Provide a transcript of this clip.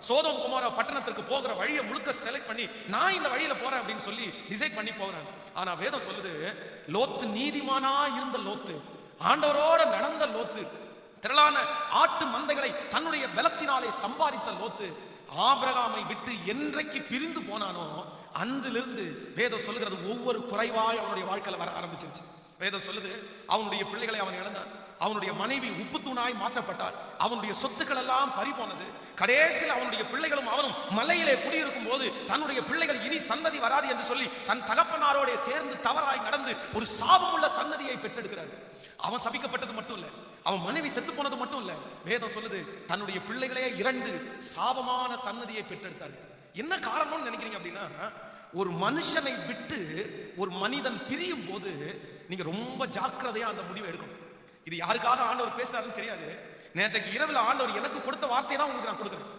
சோதோம் குமாரா பட்டணத்திற்கு போகிற வழியை முழுக்க செலக்ட் பண்ணி நான் இந்த வழியில போறேன் அப்படின்னு சொல்லி டிசைட் பண்ணி போறாங்க. ஆனா வேதம் சொல்லுது, லோத்து நீதிமானா இருந்த லோத்து, ஆண்டவரோட நடந்த லோத்து, திரளான ஆட்டு மந்தைகளை தன்னுடைய பலத்தினாலே சம்பாதித்த லோத்து ஆபிரகாமை விட்டு என்றைக்கு பிரிந்து போனானோ அன்றிலிருந்து வேதம் சொல்லுகிறது ஒவ்வொரு குறைவாய் அவனுடைய வாழ்க்கையில வர ஆரம்பிச்சிருச்சு. வேதம் சொல்லுது, அவனுடைய பிள்ளைகளை அவன் இழந்தான், அவனுடைய மனைவி உப்புத்தூணாய் மாற்றப்பட்டாள், அவனுடைய சொத்துக்கள் எல்லாம் பறி போனது. கடைசியில் அவனுடைய பிள்ளைகளும் அவனும் மலையிலே குடியிருக்கும் போது தன்னுடைய பிள்ளைகள் இனி சந்ததி வராது என்று சொல்லி தன் தகப்பனாரோட சேர்ந்து தவறாய் நடந்து ஒரு சாபமுள்ள சந்ததியை பெற்றெடுக்கிறார். அவன் சபிக்கப்பட்டது மட்டும் இல்ல, அவன் மனைவி செத்து போனது மட்டும் இல்ல, வேதம் சொல்லுது தன்னுடைய பிள்ளைகளே 2 சாபமான சந்ததியை பெற்றெடுத்தார்கள். என்ன காரணம்னு நினைக்கிறீங்க அப்படின்னா, ஒரு மனுஷனை விட்டு ஒரு மனிதன் பிரியும் போது நீங்க ரொம்ப ஜாக்கிரதையா அந்த முடிவை எடுக்கணும். இது யாருக்காக ஆண்டவர் பேசுறாருன்னு தெரியாது. நேற்றைக்கு இரவில் ஆண்டவர் எனக்கு கொடுத்த வார்த்தை தான் உங்களுக்கு நான் கொடுக்குறேன்.